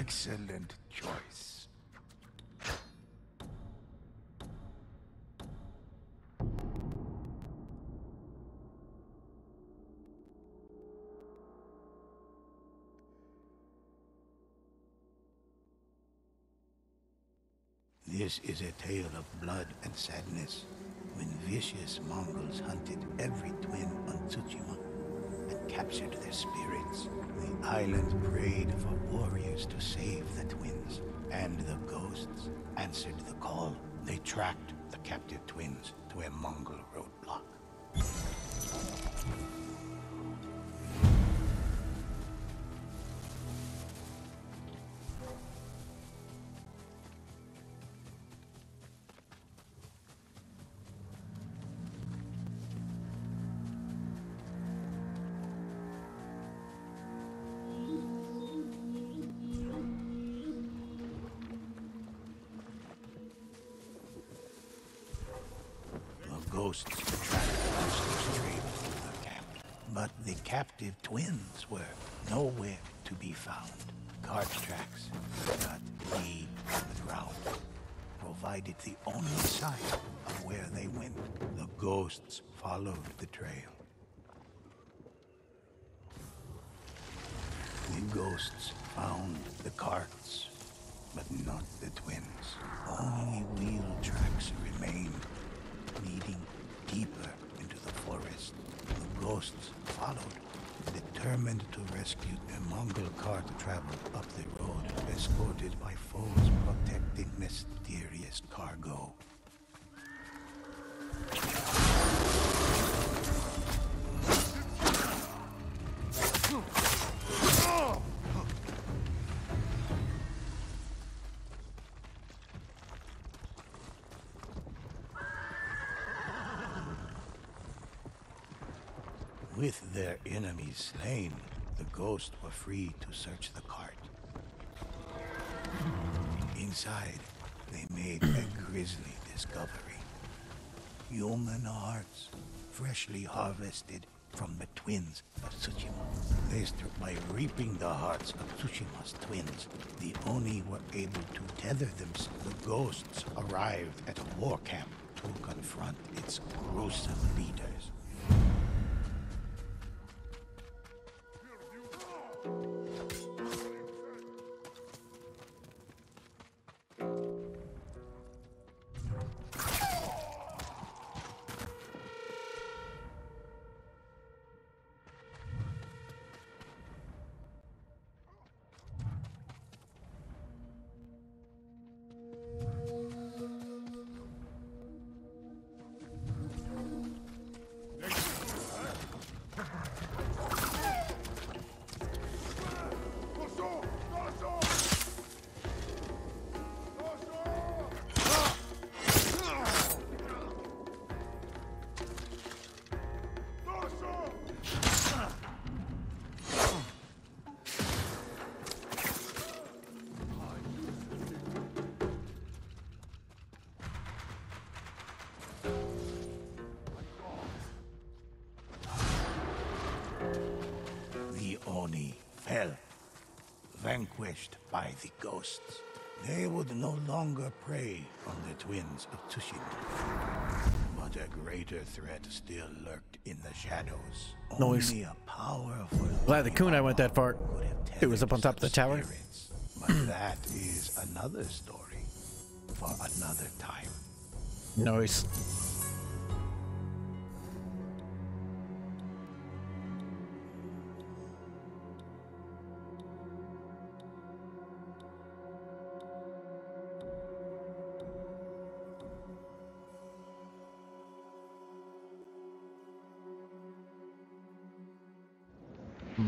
Excellent choice. This is a tale of blood and sadness, when vicious Mongols hunted every twin on Tsushima and captured their spirits. The island prayed for warriors to save the twins, and the ghosts answered the call. They tracked the captive twins to a Mongol roadblock. Ghosts tracked monsters trailed through the camp, but the captive twins were nowhere to be found. Cart tracks, cut deep on the ground, provided the only sign of where they went. The ghosts followed the trail. The ghosts found the carts, but not the twins. Only wheel tracks remained, leading deeper into the forest. The ghosts followed, determined to rescue a Mongol cart traveled up the road, escorted by foes protecting mysterious cargo. With their enemies slain, the ghosts were free to search the cart. Inside, they made a grisly discovery. Human hearts, freshly harvested from the twins of Tsushima. By reaping the hearts of Tsushima's twins, the Oni were able to tether themselves. The ghosts arrived at a war camp to confront its gruesome leaders. Fell, vanquished by the ghosts. They would no longer prey on the twins of Tsushima. But a greater threat still lurked in the shadows. Noise. Only a powerful Glad the kunai went that far. It was up on top of the tower. Spirits. But that is another story for another time. Noise.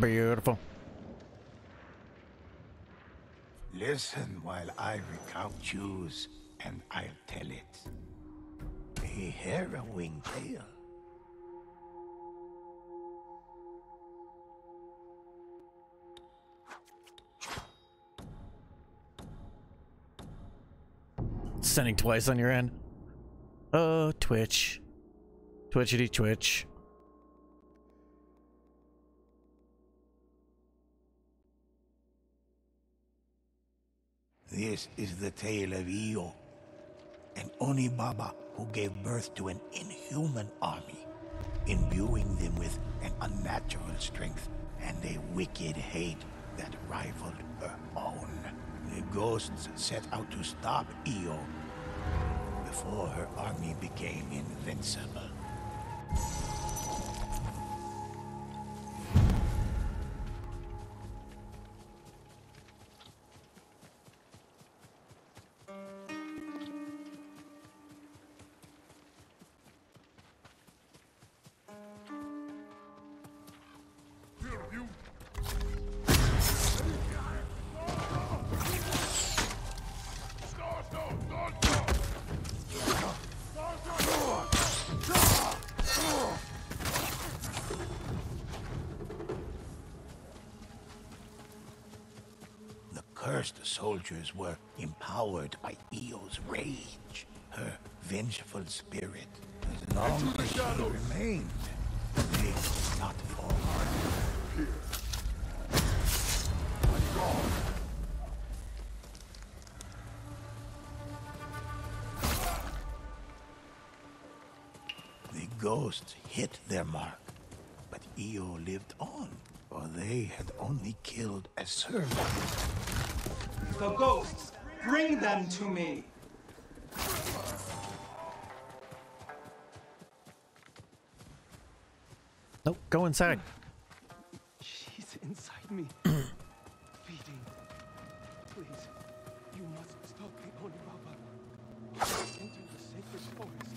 Beautiful. Listen while I recount choose, and I'll tell it. A harrowing tale. Sending twice on your end. Oh, Twitch. Twitchity Twitch. This is the tale of Io, an Onibaba who gave birth to an inhuman army, imbuing them with an unnatural strength and a wicked hate that rivaled her own. The ghosts set out to stop Io before her army became invincible. Cursed soldiers were empowered by Io's rage. Her vengeful spirit, as long as she remained, they could not fall. The ghosts hit their mark, but Io lived on, for they had only killed a servant. The ghosts! Bring them to me! Nope, go inside. She's inside me. Feeding. Please, you must stop the Onibaba. Enter the sacred forest.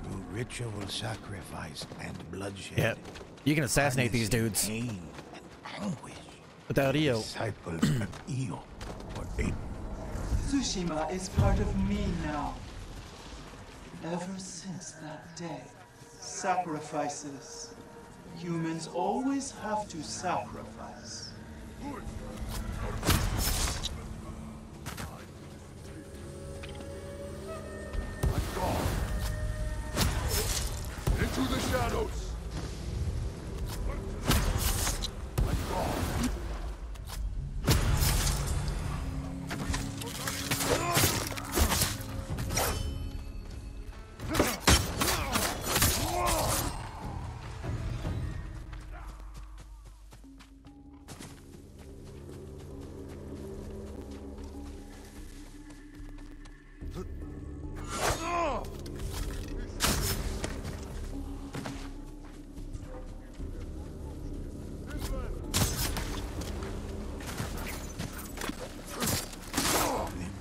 Through ritual sacrifice and bloodshed. Yep. You can assassinate these dudes. Pain and anguish. Without Io. Disciples of Io were able. Tsushima is part of me now. Ever since that day, sacrifices. Humans always have to sacrifice. Into the shadows!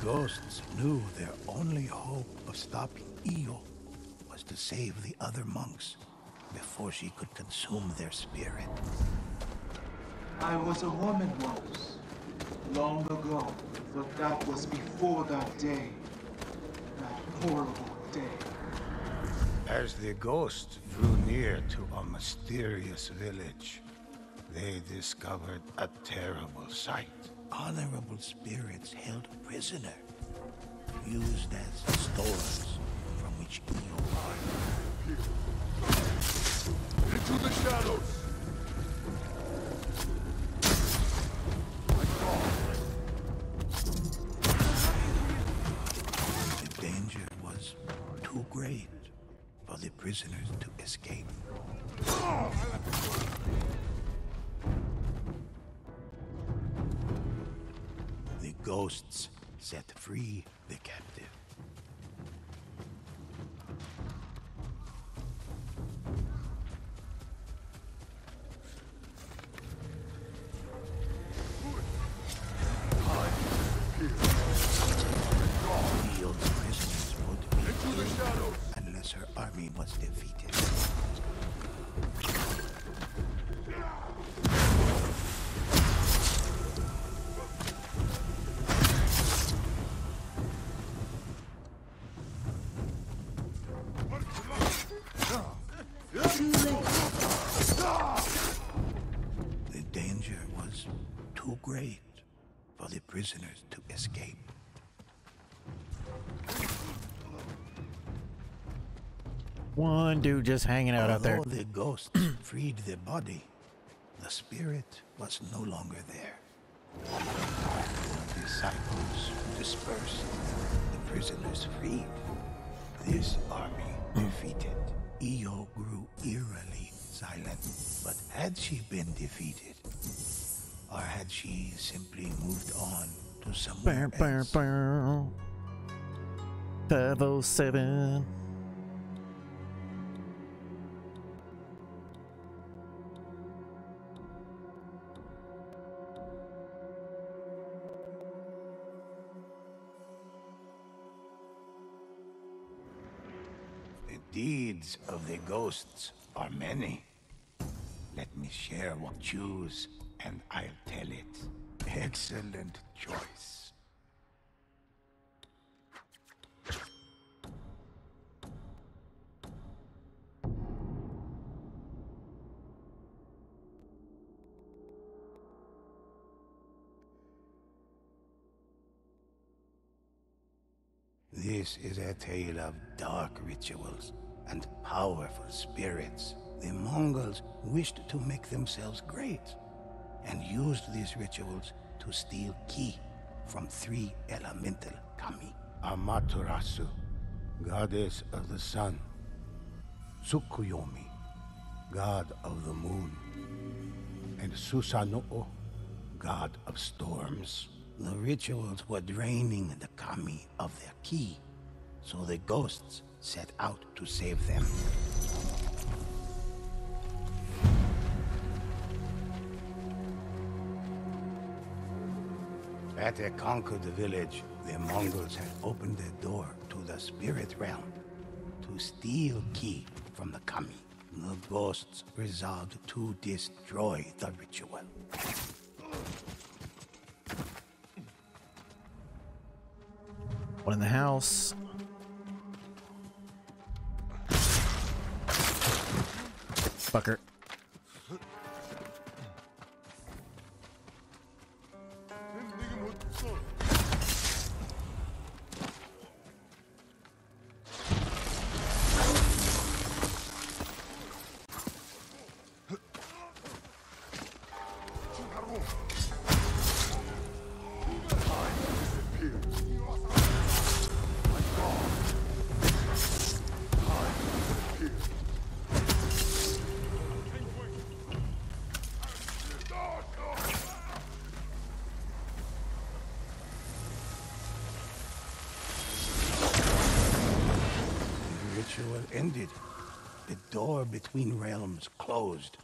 Ghosts knew their only hope of stopping Io was to save the other monks before she could consume their spirit. I was a woman once, long ago, but that was before that day. That horrible day. As the ghosts drew near to a mysterious village, they discovered a terrible sight. Honorable spirits held prisoner, used as stores from which Io parted. Into the shadows! The danger was too great for the prisoners to escape. The ghosts set free the captive. Io's prisoners would be killed unless her army was defeated. The danger was too great for the prisoners to escape. One dude just hanging out there. Although the ghosts freed the body, the spirit was no longer there. The disciples dispersed, the prisoners freed. This army defeated. Io grew eerily silent. But had she been defeated? Or had she simply moved on to somewhere else? 507. The deeds of the ghosts are many. Let me share what choose, and I'll tell it. Excellent choice. This is a tale of dark rituals and powerful spirits. The Mongols wished to make themselves great and used these rituals to steal ki from 3 elemental kami. Amaterasu, goddess of the sun. Tsukuyomi, god of the moon. And Susanoo, god of storms. The rituals were draining the kami of their ki, so the ghosts set out to save them. At a conquered village, the Mongols had opened the door to the spirit realm to steal ki from the kami. The ghosts resolved to destroy the ritual. One in the house. Fucker. Ended. The door between realms closed.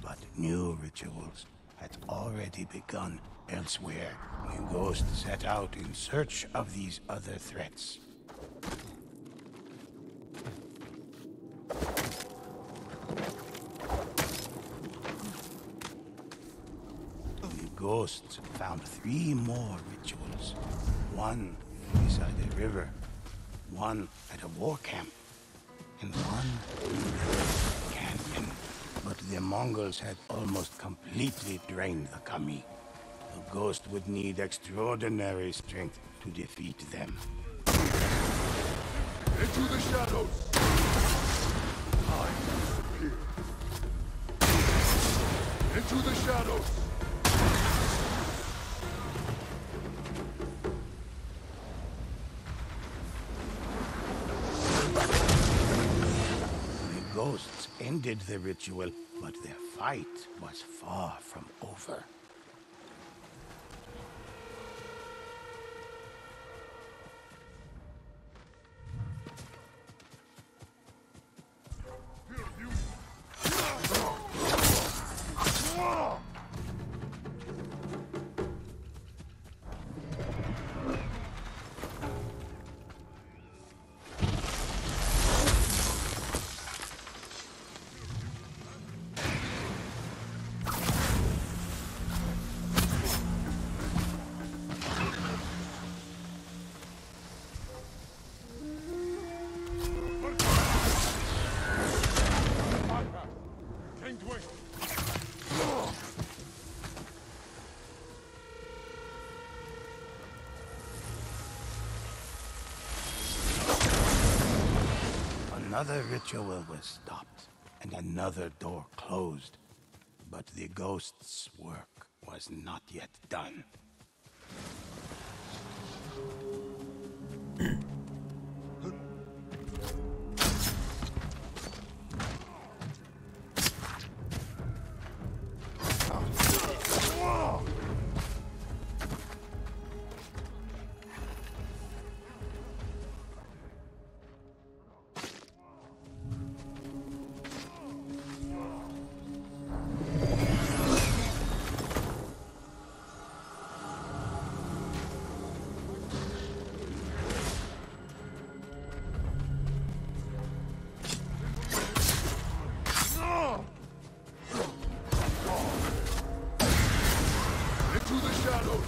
But new rituals had already begun elsewhere. The ghost set out in search of these other threats. The ghosts found 3 more rituals. One beside a river, one at a war camp, and one canyon. But the Mongols had almost completely drained the kami. The ghost would need extraordinary strength to defeat them. Into the shadows! I disappear. Into the shadows! Ghosts ended the ritual, but their fight was far from over. Another ritual was stopped, and another door closed. But the ghost's work was not yet done. Into the shadows!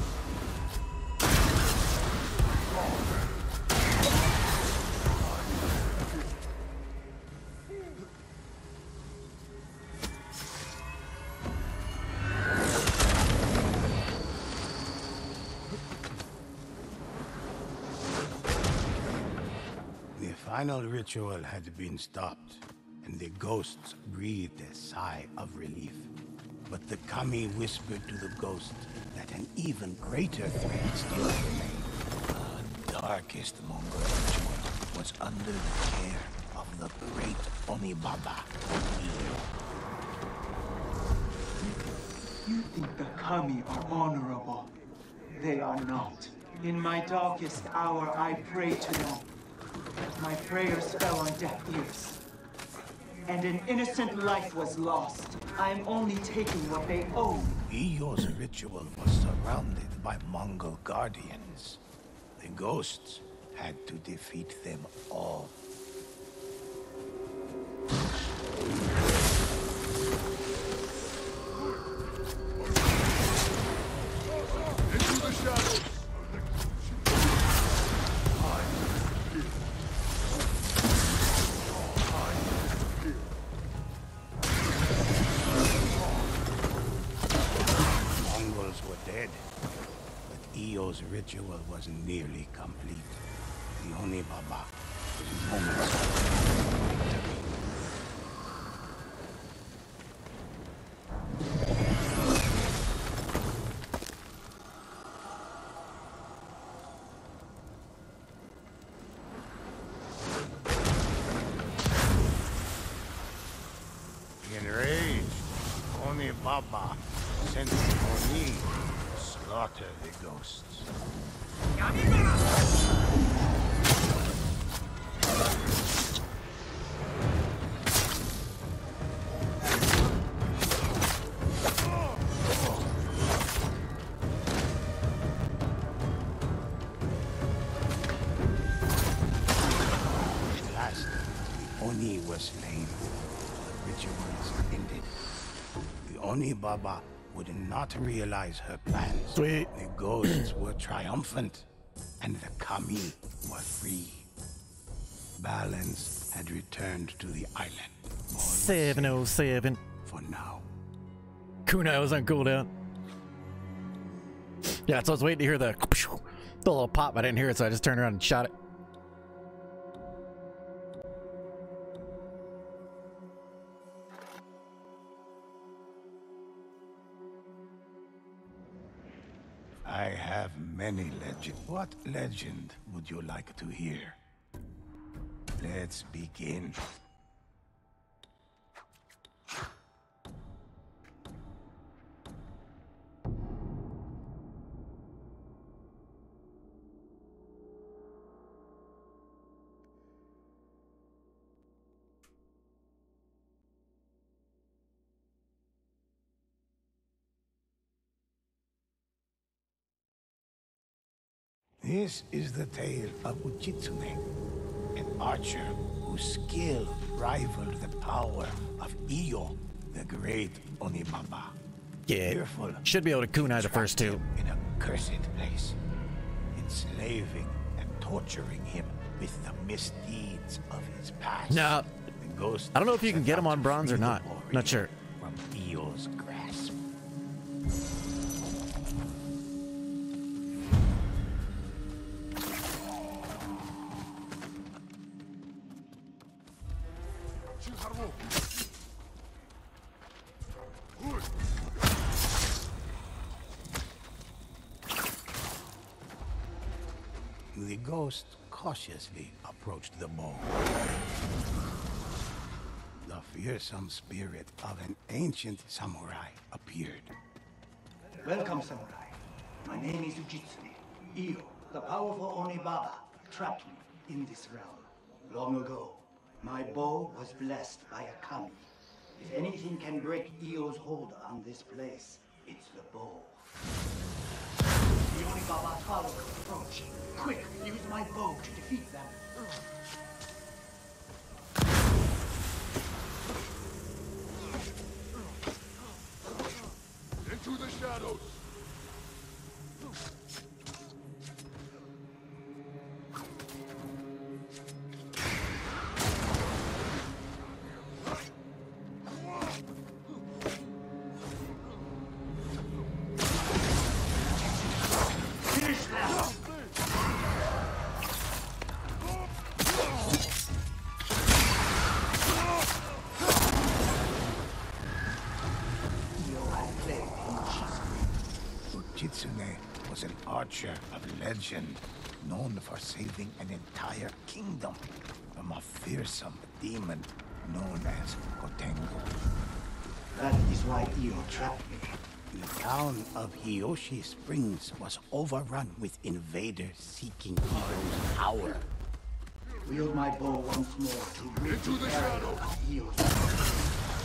The final ritual had been stopped, and the ghosts breathed a sigh of relief. But the kami whispered to the ghost that an even greater threat still remained. The darkest Mongol ritual was under the care of the great Onibaba. You think the kami are honorable? They are not. In my darkest hour, I prayed to them. But my prayers fell on deaf ears. And an innocent life was lost. I'm only taking what they own. Eeyore's ritual was surrounded by Mongol guardians. The ghosts had to defeat them all. Into the shadows! Mongols were dead, but Eeyore's ritual was nearly complete. The Onibaba was moments from victory. Enraged, Onibaba sent Oni to slaughter the ghosts. At last, the Oni was slain. The rituals ended. The Onibaba would not realize her plans. Sweet. The ghosts were triumphant, and the kami were free. Balance had returned to the island. All was safe 707. for now. Kunai was on cooldown. Yeah, so I was waiting to hear the little pop. I didn't hear it, so I just turned around and shot it. I have many legends. What legend would you like to hear? Let's begin. This is the tale of Uchitsune, an archer whose skill rivaled the power of Iyo, the great Onibaba. Yeah, Fearful, should be able to kunai the trapped first two. him in a cursed place, enslaving and torturing him with the misdeeds of his past. No, The ghost I don't know if you can set get him out on to bronze or free the not. warrior Not sure. From Iyo's grasp. The ghost cautiously approached the bow. The fearsome spirit of an ancient samurai appeared. Welcome, samurai. My name is Ujitsune. Io, the powerful Onibaba, trapped me in this realm. Long ago, my bow was blessed by a kami. If anything can break Io's hold on this place, it's the bow. The Onibaba followers approach. Quick, use my bow to defeat them. Into the shadows! Finish them! Io has played in Kitsune was an archer of legend, known for saving an entire kingdom from a fearsome demon known as Gotengo. That is why Io trapped me. The town of Hiyoshi Springs was overrun with invaders seeking Io's power. Wield my bow once more to rid Into the area shadows. of Io's.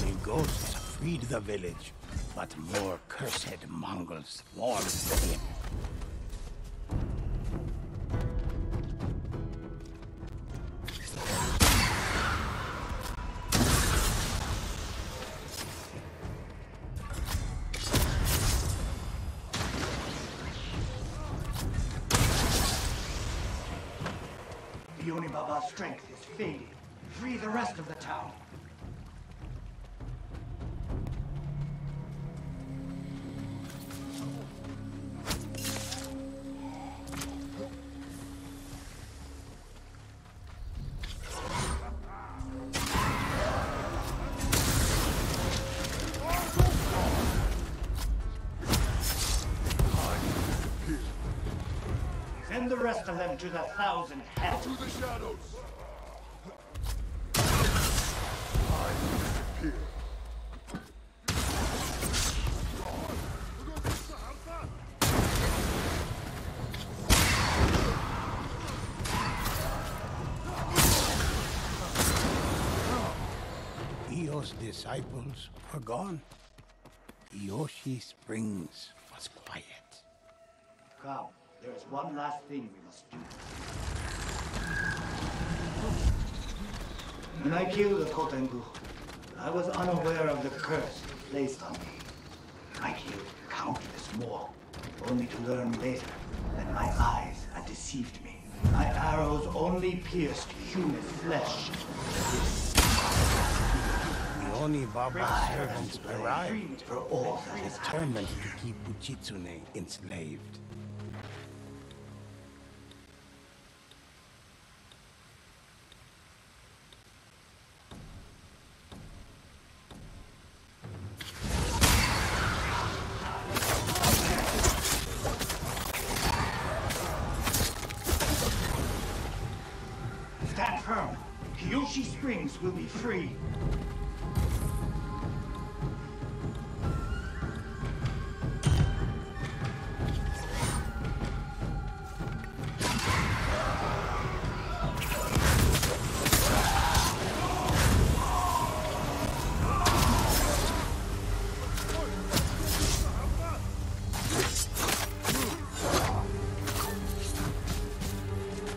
The ghosts freed the village, but more cursed Mongols swarmed in. The Onibaba's strength is fading. Free the rest of the town. Send the rest of them to the 1,000 hell. To the shadows! Io's disciples were gone. Hiyoshi Springs was quiet. Come, there is one last thing we must do. When I killed the Kotengu, I was unaware of the curse placed on me. I killed countless more, only to learn later that my eyes had deceived me. My arrows only pierced human flesh. The Onibaba servants arrived, For all that is determined to keep Uchitsune enslaved. Stand firm. Hiyoshi Springs will be free.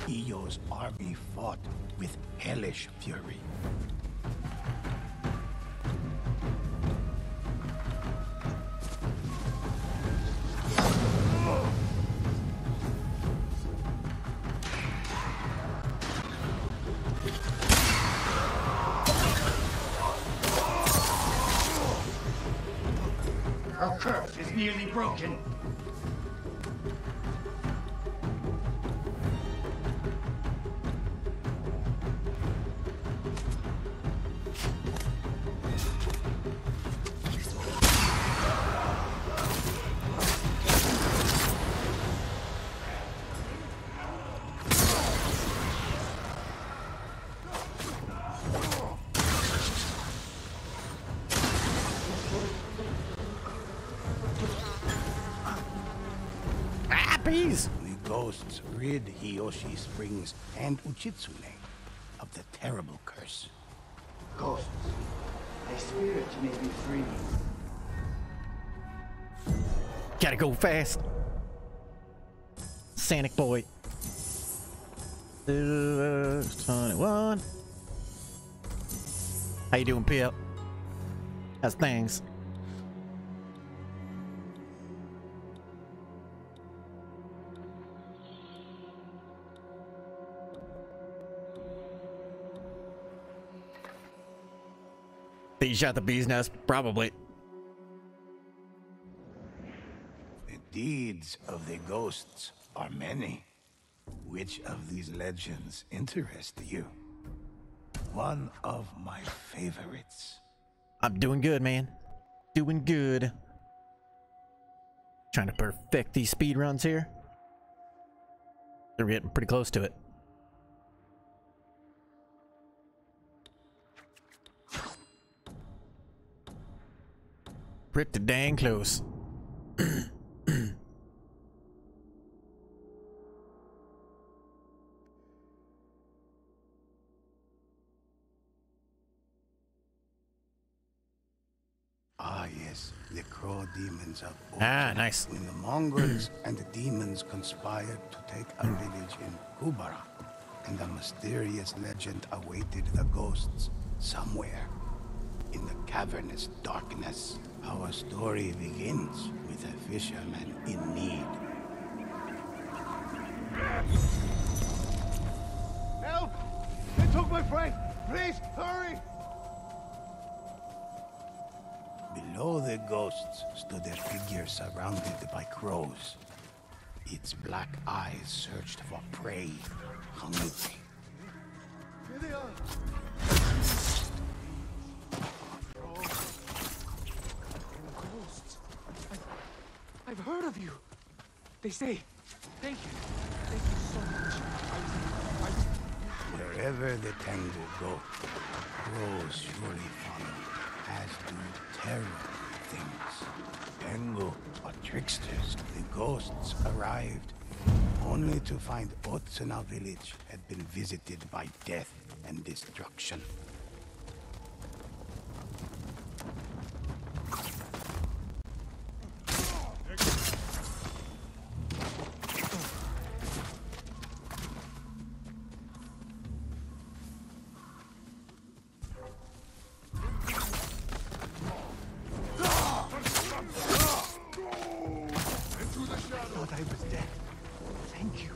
Io's army fought with hellish fury. Her curse is nearly broken. Bees! The ghosts rid Hiyoshi Springs and Uchitsune of the terrible curse. Ghosts, thy spirit may be free. Gotta go fast. Sonic boy. 21. How you doing, Pip? How's things? He shot the bee's nest, probably. The deeds of the ghosts are many. Which of these legends interest you? One of my favorites. I'm doing good, man. Doing good. Trying to perfect these speed runs here. They're getting pretty close to it. Pretty dang close. Ah, yes, the crow demons of Old. Ah, nice. When the Mongols and the demons conspired to take a village in Kubara, and a mysterious legend awaited the ghosts somewhere in the cavernous darkness. Our story begins with a fisherman in need. Help! They took my friend! Please, hurry! Below the ghosts stood a figure surrounded by crows. Its black eyes searched for prey, hungry. Here they are! Ghosts. I've heard of you. They say, thank you. Thank you so much. Wherever the Tengu go, crows surely follow, as do terrible things. Tengu are tricksters. The ghosts arrived, only to find Otsuna village had been visited by death and destruction. I was dead. Thank you.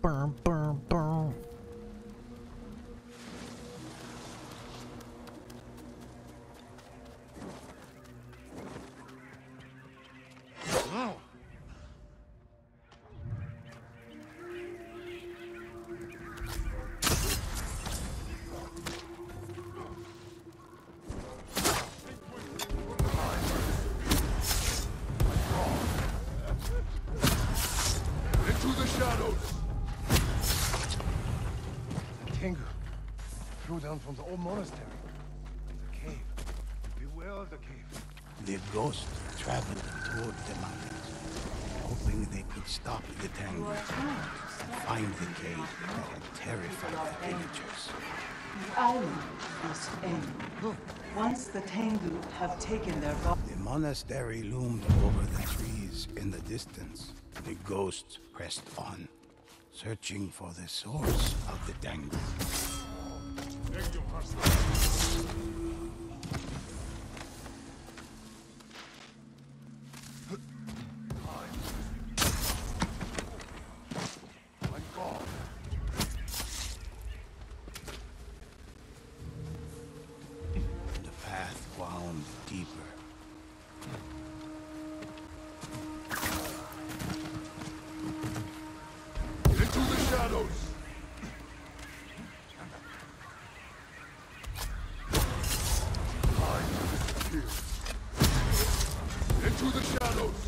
Burn, burn, burn. Into the shadows! Tengu flew down from the old monastery. The cave. Beware of the cave. The ghost traveled toward the mountains, hoping they could stop the Tengu and find the cave that had terrified the villagers. The island is Tengu. Once the Tengu have taken their body, The monastery loomed over the trees in the distance. The ghosts pressed on, searching for the source of the Tengu. The path wound deeper. Into the shadows! Into the shadows!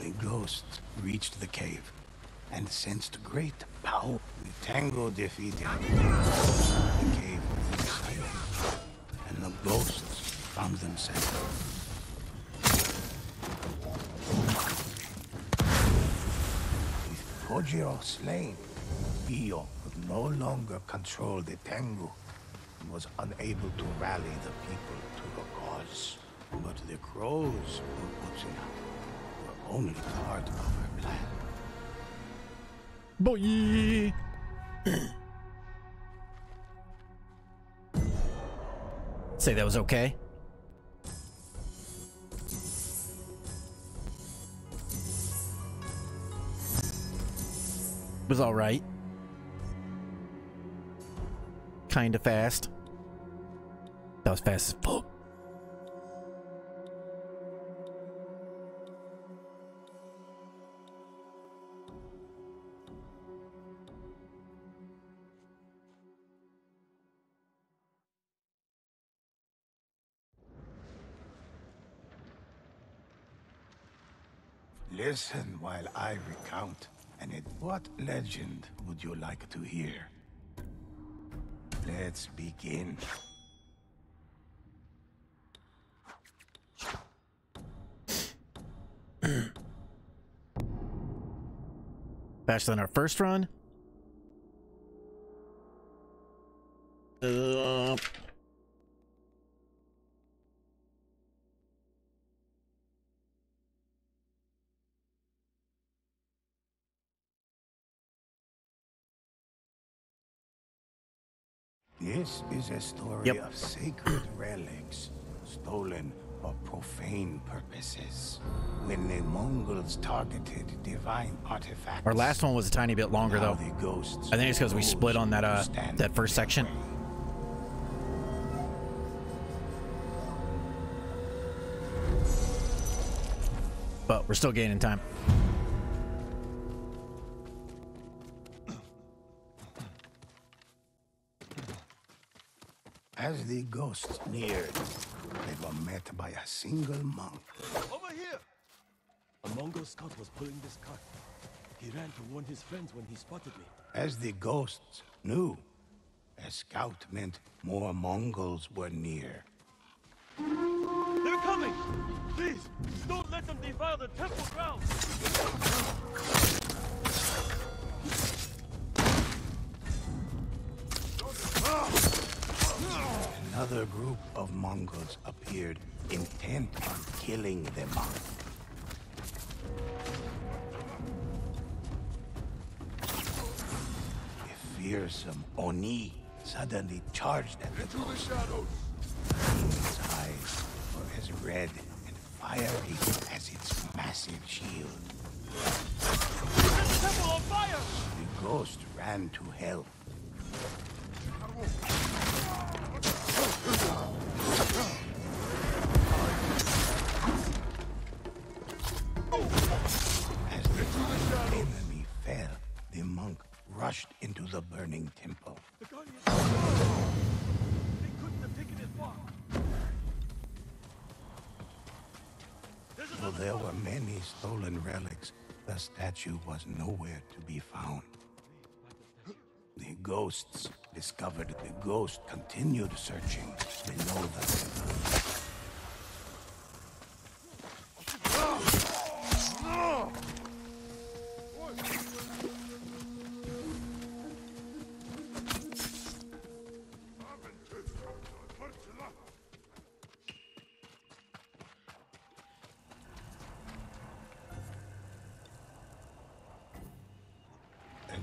The ghosts reached the cave and sensed great power. The Tango defeated. The cave was silent, and the ghosts found themselves. With Kojiro slain, Io could no longer control the Tengu and was unable to rally the people to the cause. But the crows were watching out. Were only part of her plan. Boy. Say that was okay. Was all right. Kind of fast. That was fast as fuck. Listen while I recount. And what legend would you like to hear? Let's begin. Faster than our first run. This is a story of sacred relics, stolen for profane purposes. When the Mongols targeted divine artifacts. Our last one was a tiny bit longer though. The ghosts I think it's because we split on that that first section. But we're still gaining time. As the ghosts neared, they were met by a single monk. Over here! A Mongol scout was pulling this cart. He ran to warn his friends when he spotted me. As the ghosts knew, a scout meant more Mongols were near. They're coming! Please, don't let them defile the temple grounds! Another group of Mongols appeared, intent on killing the monk. A fearsome Oni suddenly charged at the ghost. His eyes were as red and fiery as its massive shield. Set the temple on fire! The ghost ran to help. As the enemy fell, the monk rushed into the burning temple. The Guardians! They couldn't have taken it far. Though there were many stolen relics, the statue was nowhere to be found. The ghosts discovered the ghost continued searching below the temple.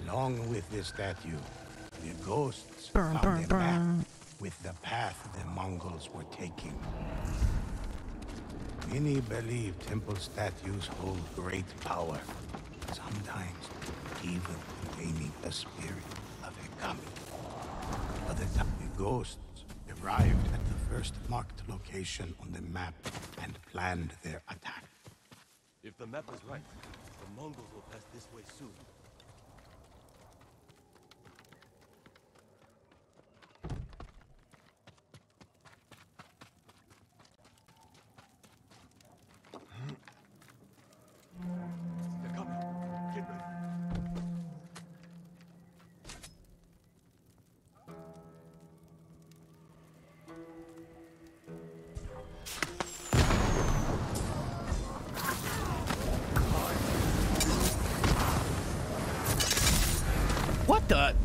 Along with the statue, the ghosts Burn, found a burn, map burn. with the path the Mongols were taking. Many believe temple statues hold great power, sometimes even containing a spirit of a kami. Other times, the ghosts arrived at the first marked location on the map and planned their attack. If the map is right, the Mongols will pass this way soon. They're coming. Get ready. What the?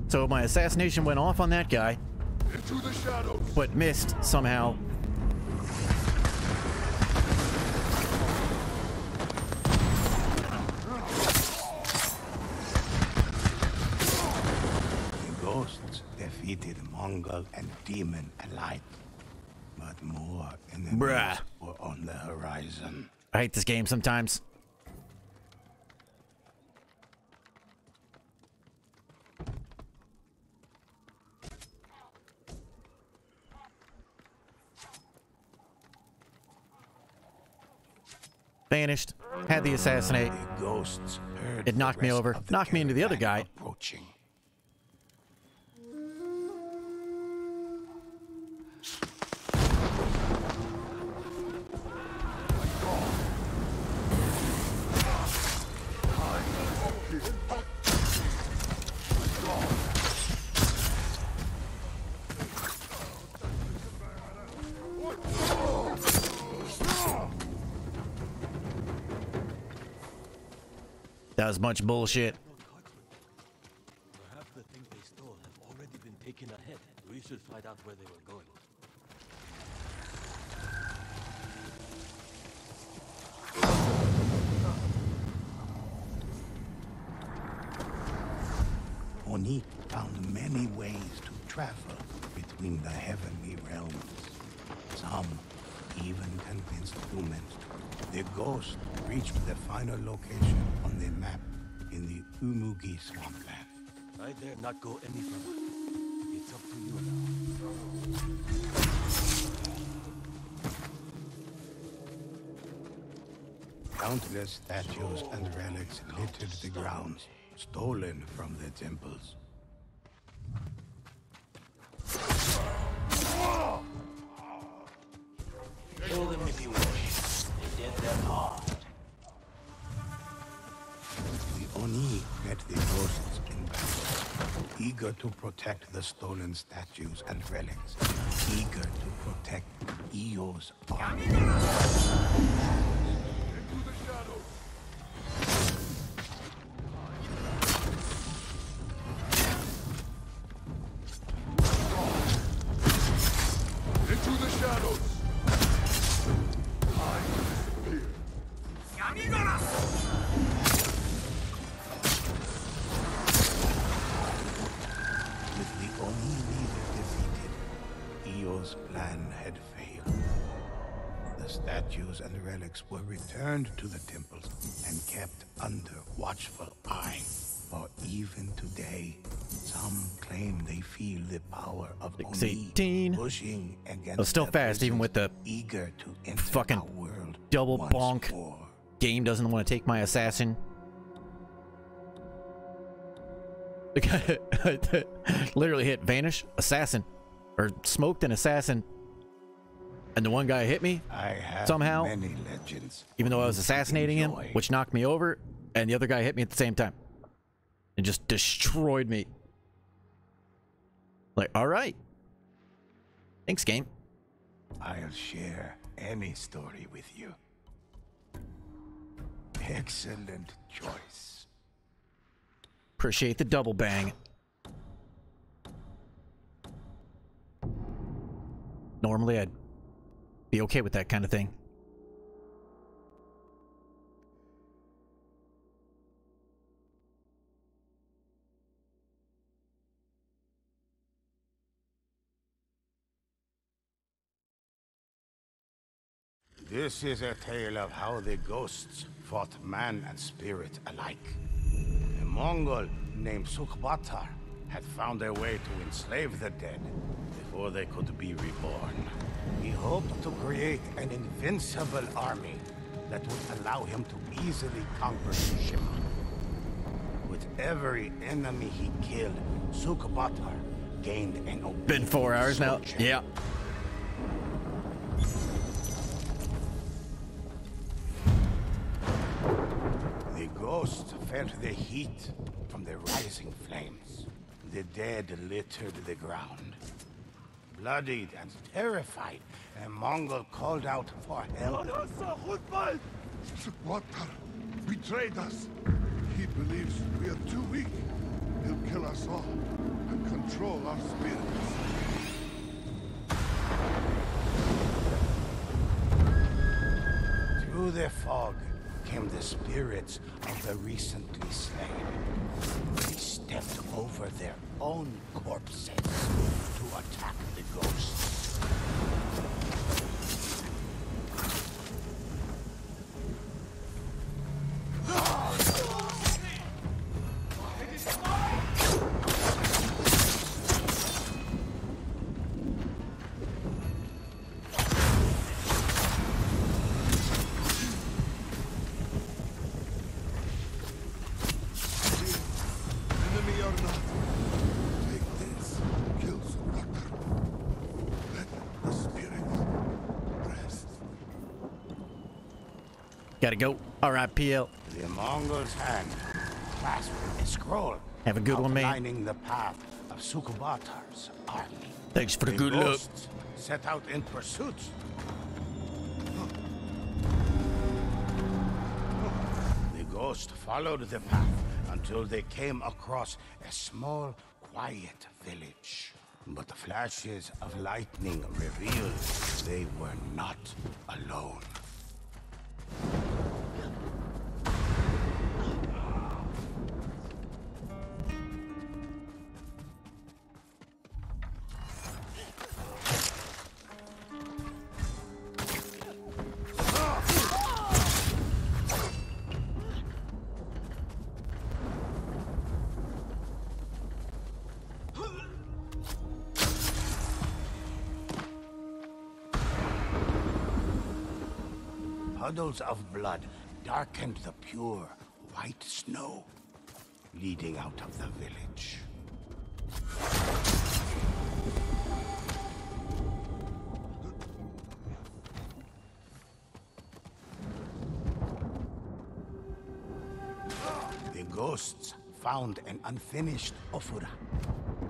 So my assassination went off on that guy, Into the shadows. but missed somehow. The ghosts defeated Mongol and demon alike, but more enemies Bruh. were on the horizon. I hate this game sometimes. Vanished. Had the assassinate. The ghosts heard It knocked the me rest over. of the Knocked me into the other caravan guy. approaching. That was much bullshit. Perhaps the things they stole have already been taken ahead. We should find out where they were going. Oni found many ways to travel between the heavenly realms. Some even convinced humans. The ghost reached the final location on the map in the Umugi swampland. I dare not go any further. It's up to you now. Countless statues and relics littered the grounds, stolen from the temples. Kill them if you wish. They did their part. The Oni met the ghosts in battle, eager to protect the stolen statues and relics, eager to protect Io's army. Into the shadows. Into the shadows. I disappear. With the Oni leader defeated, Io's plan had failed. The statues and relics were returned to the temples and kept under watchful eye. For even today, some claim they feel the power of Oni 18. pushing against was still the fast, even with persons the eager to enter fucking our world double once bonk. more. Game doesn't want to take my assassin. The guy literally hit vanish, assassin, or smoked an assassin, and the one guy hit me I have somehow, many legends even though I was to assassinating him, enjoy. which knocked me over, and the other guy hit me at the same time and just destroyed me. Like, all right, thanks, game. I'll share any story with you. Excellent choice. Appreciate the double bang. Normally, I'd be okay with that kind of thing. This is a tale of how the ghosts fought man and spirit alike. A Mongol named Sukbatar had found a way to enslave the dead before they could be reborn. He hoped to create an invincible army that would allow him to easily conquer Tsushima. With every enemy he killed, Sukbatar gained an obedient Been 4 hours now. soldier. Yeah. The ghosts felt the heat from the rising flames. The dead littered the ground. Bloodied and terrified, a Mongol called out for help. Water betrayed us. He believes we are too weak. He'll kill us all and control our spirits. Through the fog came the spirits of the recently slain. They stepped over their own corpses to attack the ghosts. Enemy or not, take this. Kill Water. Let the spirits rest. Gotta go. All right, PL. The Mongol's hand clasped a scroll. Have a good one, man. outlining the path of Sukubatar's army. Thanks for the The good luck. ghosts set out in pursuit. The ghost followed the path until they came across a small, quiet village. But the flashes of lightning revealed they were not alone. Puddles of blood darkened the pure, white snow, leading out of the village. The ghosts found an unfinished ofura,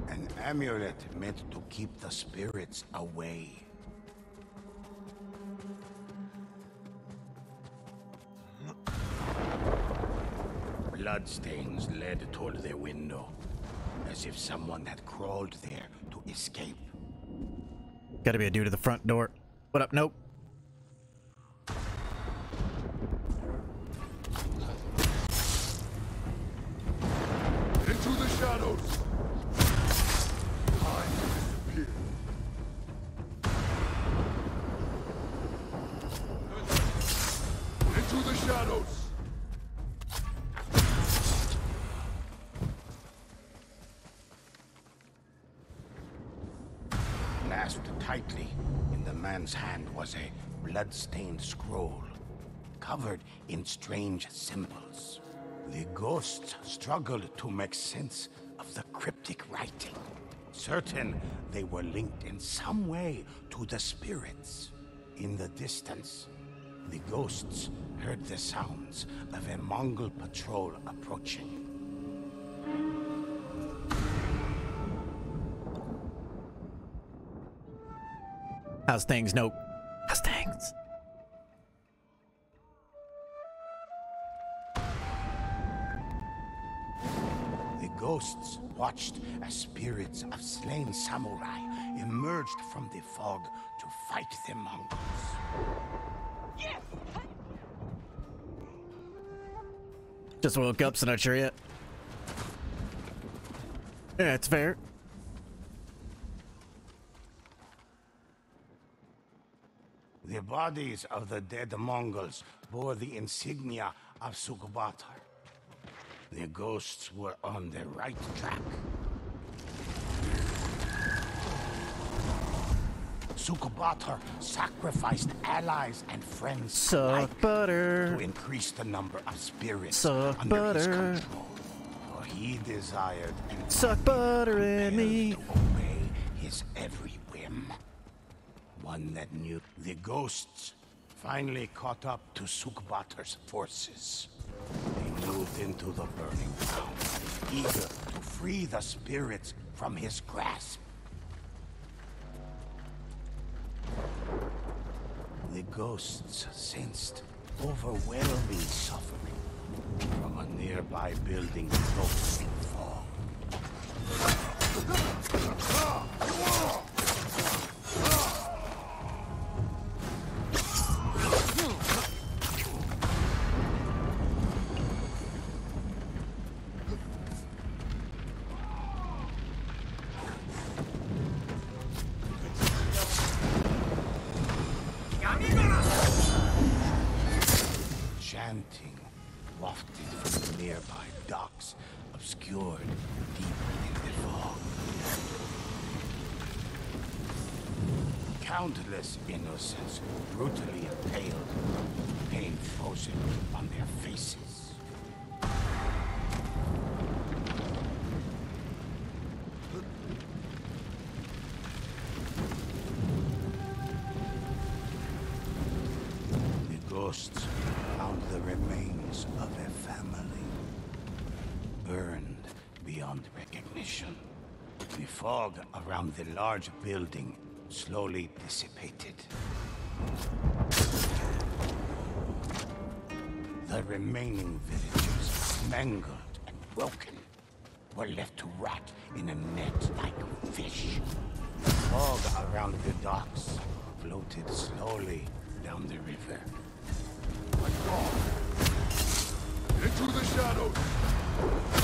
an amulet meant to keep the spirits away. Bloodstains led toward the window, as if someone had crawled there to escape. Gotta be a dude at the front door. What up? Nope. Into the shadows. Time disappear. Into the shadows. Clasped tightly in the man's hand was a blood-stained scroll, covered in strange symbols. The ghosts struggled to make sense of the cryptic writing, certain they were linked in some way to the spirits. In the distance, the ghosts heard the sounds of a Mongol patrol approaching. How's things? Nope. How's things? The ghosts watched as spirits of slain samurai emerged from the fog to fight the Mongols. Just woke up, so not sure yet. Yeah, it's fair. The bodies of the dead Mongols bore the insignia of Sukubatar. The ghosts were on the right track. Sukubatar sacrificed allies and friends Suck alike butter. to increase the number of spirits Suck under his butter. control. For he desired and Suck butter in me. to obey his every whim. One that knew the ghosts finally caught up to Sukubatar's forces. They moved into the burning ground, eager to free the spirits from his grasp. The ghosts sensed overwhelming suffering from a nearby building cloaked in fog. Chanting wafted from the nearby docks, obscured deep in the fog. Countless innocents brutally impaled, pain frozen on their faces. The ghosts found the remains of a family, burned beyond recognition. The fog around the large building slowly dissipated. The remaining villagers, mangled and broken, were left to rot in a net like fish. The fog around the docks floated slowly down the river. Into the shadows!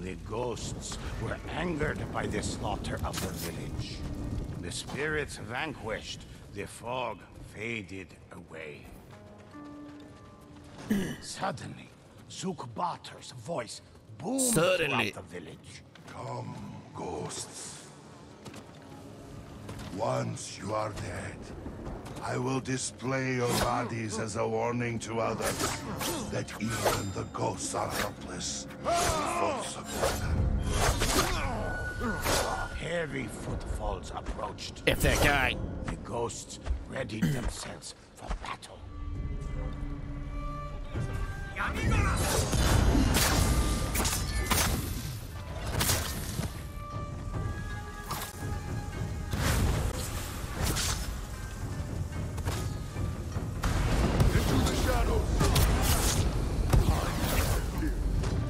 The ghosts were angered by the slaughter of the village. The spirits vanquished, the fog faded away. Suddenly, Sukubatar's voice boomed Suddenly. throughout the village. Come, ghosts. Once you are dead, I will display your bodies as a warning to others that even the ghosts are helpless. Heavy footfalls approached. If that guy. The ghosts readied themselves for battle. Into the shadows!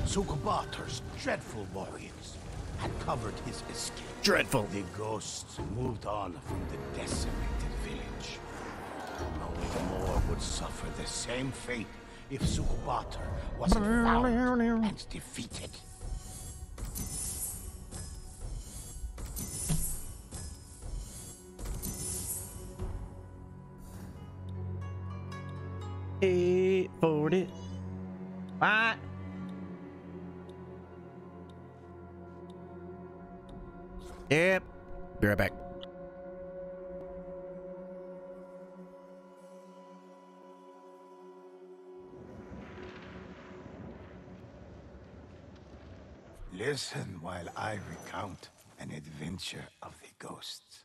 Sukubatar's dreadful warriors had covered his escape. Dreadful. The ghosts moved on from the decimated village. Knowing more would suffer the same fate if Sukubatar wasn't found and defeated. Eight 40. What? Yep. Be right back. Listen while I recount an adventure of the ghosts.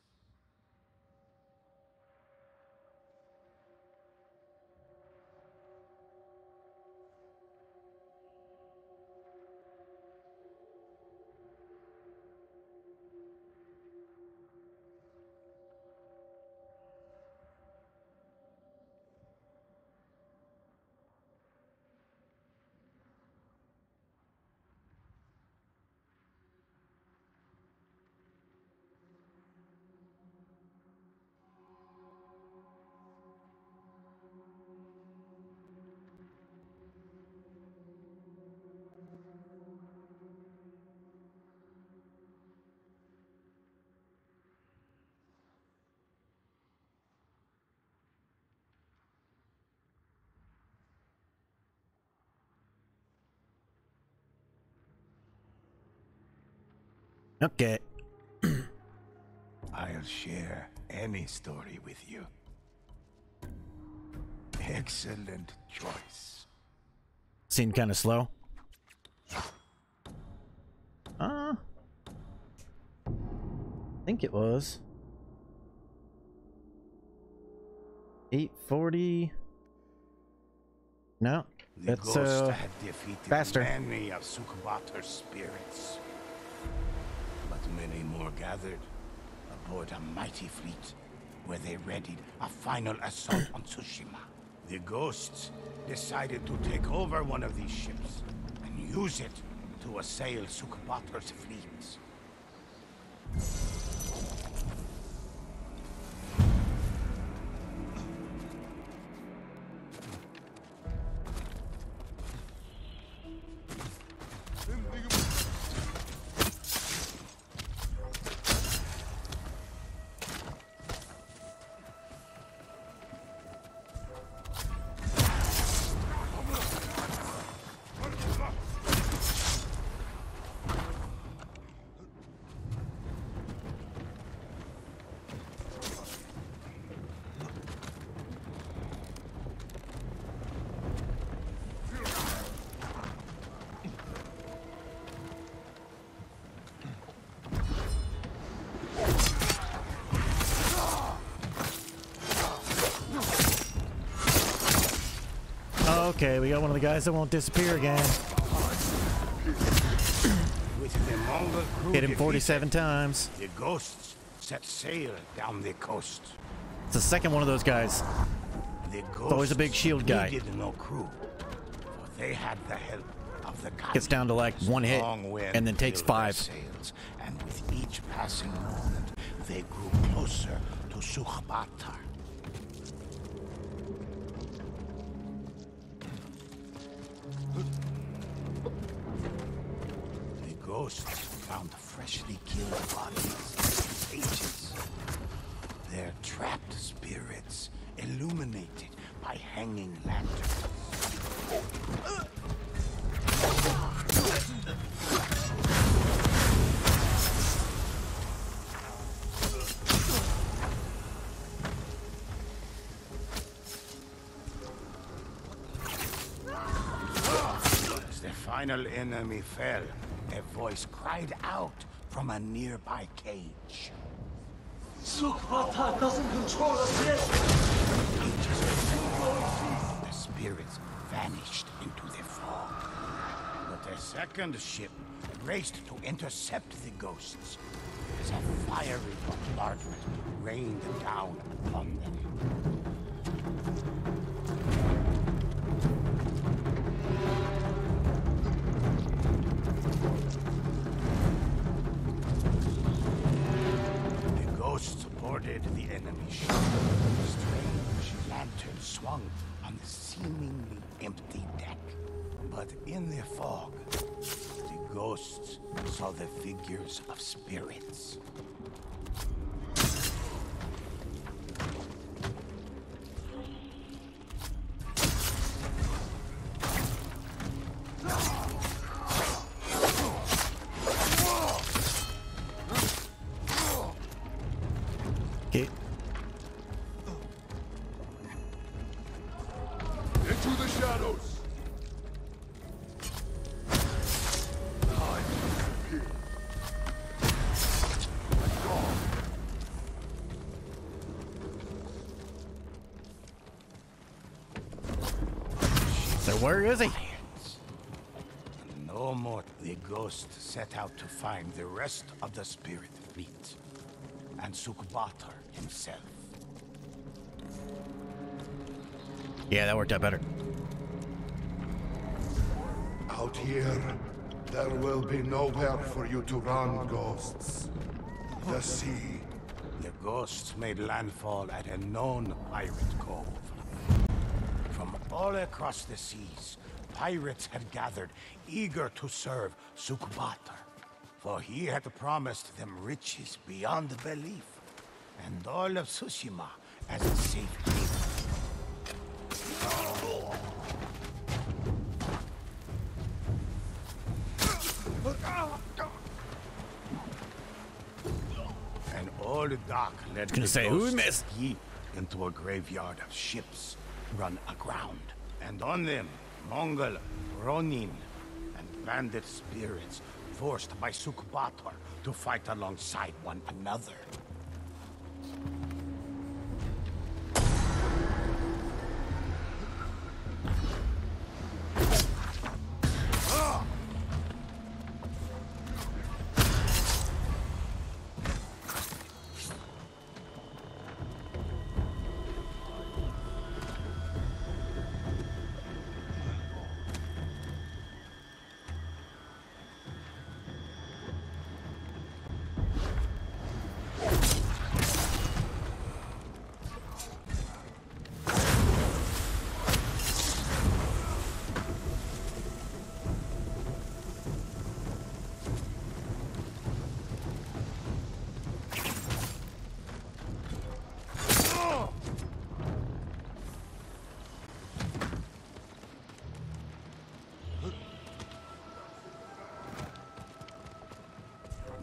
Okay. I'll share any story with you. Excellent choice. Seemed kind of slow. I think it was 8:40. No, The that's ghost had defeated faster. many of Sukubator's spirits, but many more gathered aboard a mighty fleet where they readied a final assault on Tsushima. The ghosts decided to take over one of these ships and use it to assail Sukubator's fleets. Okay, we got one of the guys that won't disappear again. With the Mongol crew Hit him defeated, 47 times. the ghosts set sail down the coast. It's the second one of those guys. The always a big shield guy. needed no crew, for they had the help of the Kali. Gets down to like one hit Strong wind and then takes filled their 5. sails, and with each passing moment, they grew closer to Sukhbatar. The ghosts found freshly killed bodies in cages. Their trapped spirits illuminated by hanging lanterns. As the final enemy fell, a voice cried out from a nearby cage. Sukhbatar doesn't control us yet! The spirits vanished into the fog. But a second ship raced to intercept the ghosts as a fiery bombardment rained down upon them. The ghosts boarded the enemy ship. Strange lanterns swung on the seemingly empty deck. But in the fog, the ghosts saw the figures of spirits. Okay. Into the shadows! So where is he? No more. The ghost set out to find the rest of the spirit fleet and Sukhbatar himself. Yeah, that worked out better. Out here, there will be nowhere for you to run, ghosts. The sea. The ghosts made landfall at a known pirate cove. From all across the seas, pirates had gathered, eager to serve Sukhbatar. For he had promised them riches beyond belief, and all of Tsushima as a safe haven. old dock led gonna the say, who we ghosts miss? deep into a graveyard of ships run aground. And on them, Mongol, Ronin, and bandit spirits forced by Sukbator to fight alongside one another.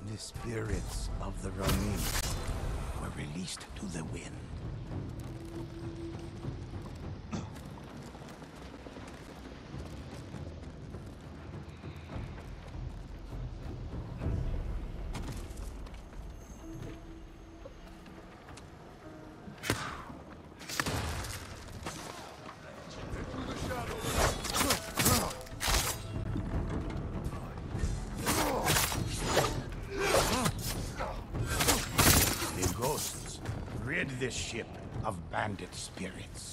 The spirits of the Ronin were released to the wind. This ship of bandit spirits.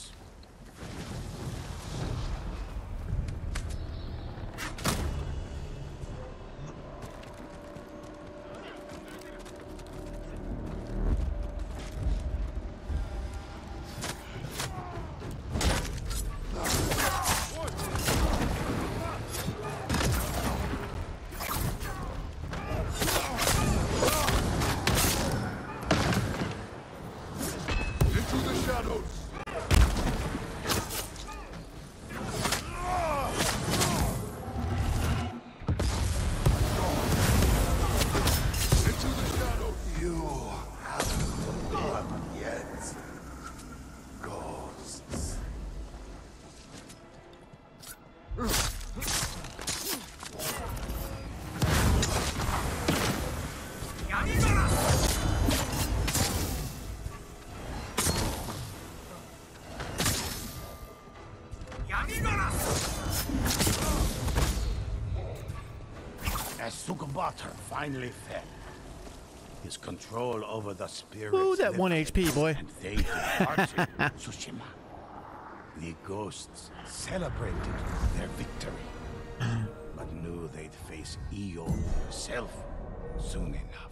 As Sukbator finally fell, his control over the spirits. Ooh, that 1 HP, boy. And they departed Tsushima. The ghosts celebrated their victory, but knew they'd face Io herself soon enough.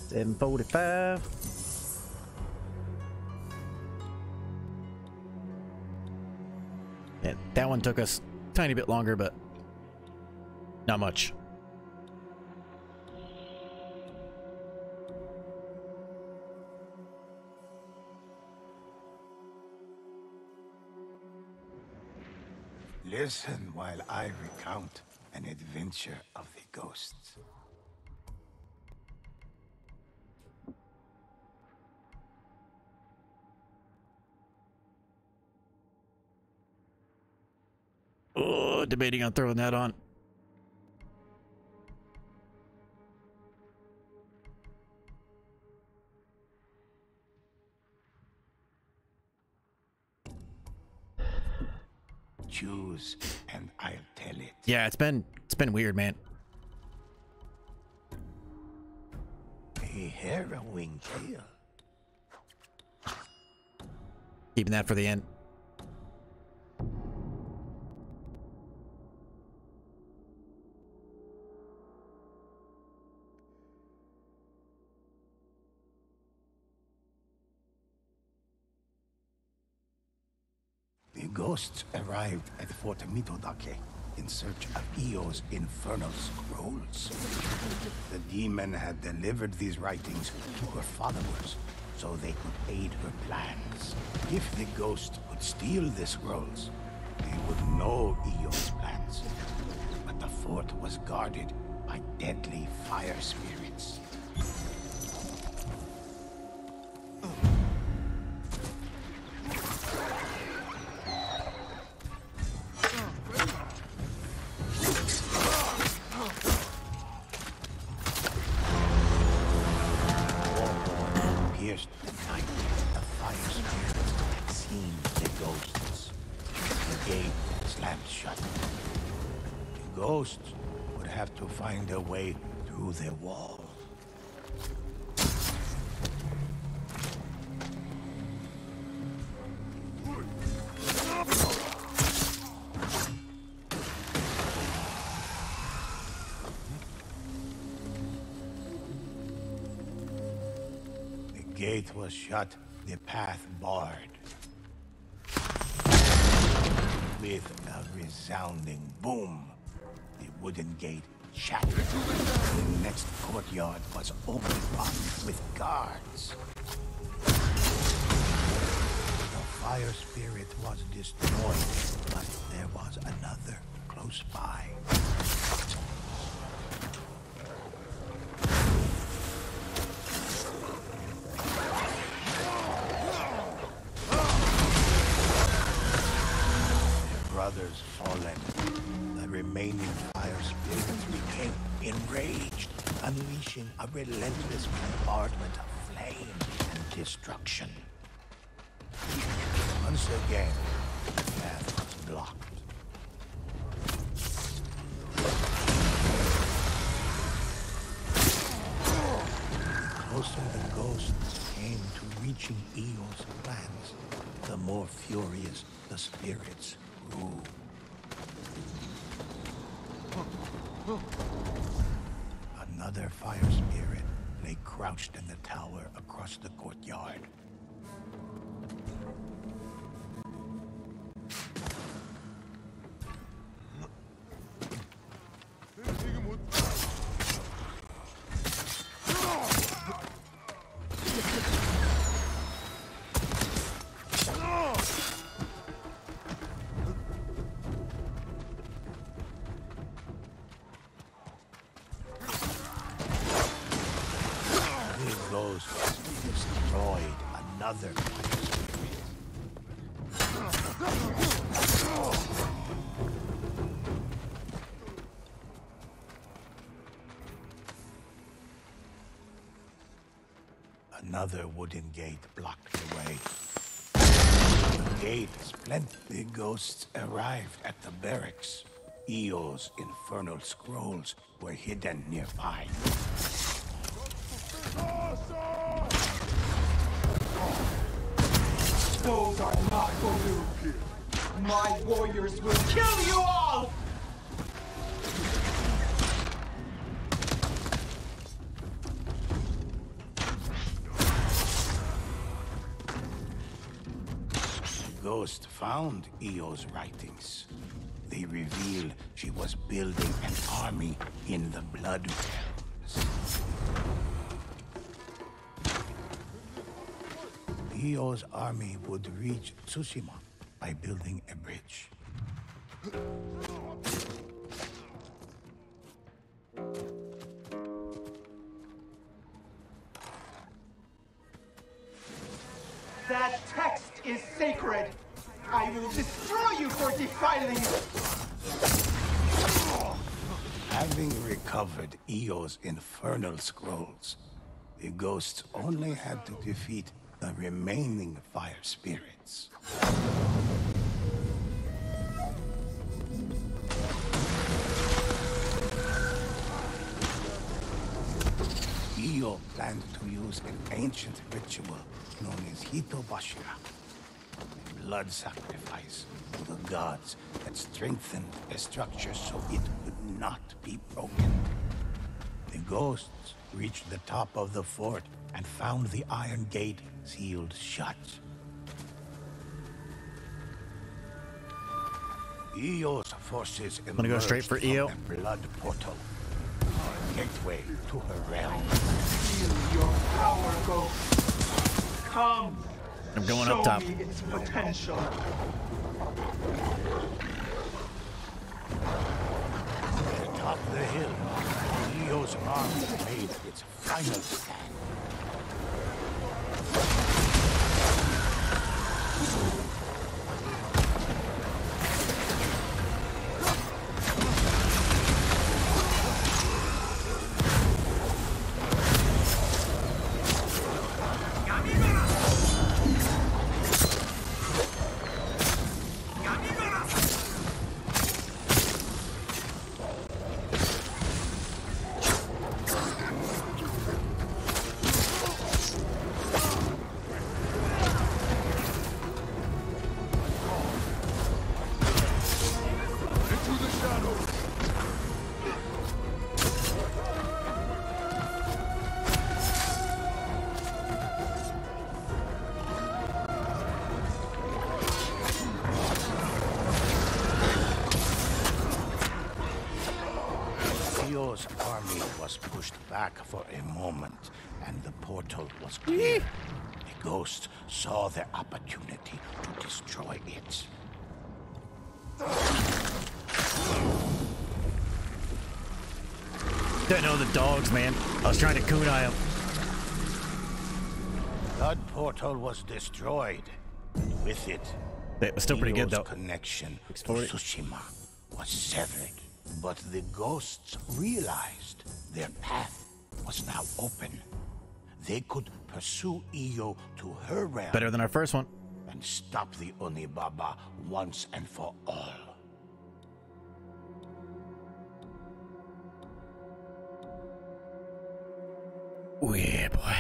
$7.45. Yeah, that one took us a tiny bit longer, but not much. Listen while I recount an adventure of the ghosts. Oh, debating on throwing that on. Choose, and I'll tell it. Yeah, it's been weird, man. A harrowing tale. Keeping that for the end. The ghosts arrived at Fort Mitodake in search of Io's infernal scrolls. The demon had delivered these writings to her followers so they could aid her plans. If the ghost could steal the scrolls, they would know Io's plans. But the fort was guarded by deadly fire spirits. Pierced the night, the fire spirits had seen the ghosts. The gate slammed shut. The ghosts would have to find a way through the wall. The gate was shut, the path barred. With a resounding boom, the wooden gate shattered. The next courtyard was overrun with guards. The fire spirit was destroyed, but there was another close by. Brothers fallen, the remaining fire spirits became enraged, unleashing a relentless bombardment of flame and destruction. Once again, the path was blocked. The closer the ghosts came to reaching Eo's plans, the more furious the spirits grew. Another fire spirit lay crouched in the tower across the courtyard. Destroyed another fire spirit. Another wooden gate blocked the way. The gate splintered. The ghosts arrived at the barracks. Eo's infernal scrolls were hidden nearby. Those are not for you. My warriors will kill you all! The ghost found Eo's writings. They revealed she was building an army in the Blood Realms. Eo's army would reach Tsushima by building a bridge. That text is sacred! I will destroy you for defiling it! Having recovered Eo's infernal scrolls, the ghosts only had to defeat the remaining fire spirits. Io planned to use an ancient ritual known as Hitobashira, blood sacrifice to the gods that strengthened the structure so it would not be broken. The ghosts reached the top of the fort and found the iron gate sealed shut. Eo's forces Wanna go straight for Io? the blood portal, gateway to her realm. Feel your power, ghost. Come. I'm going Show up top. me its potential. The the hill, Leo's army made its final stand. Leo's army was pushed back for a moment, and the portal was clear. The ghosts saw their opportunity to destroy it. Don't know the dogs, man. I was trying to kunai them. That portal was destroyed. And with it, It was still pretty good, Leo's though. connection to 640. Tsushima was severed. But the ghosts realized their path was now open. They could pursue Io to her realm Better than our first one. and stop the Onibaba once and for all. Oh yeah, boy.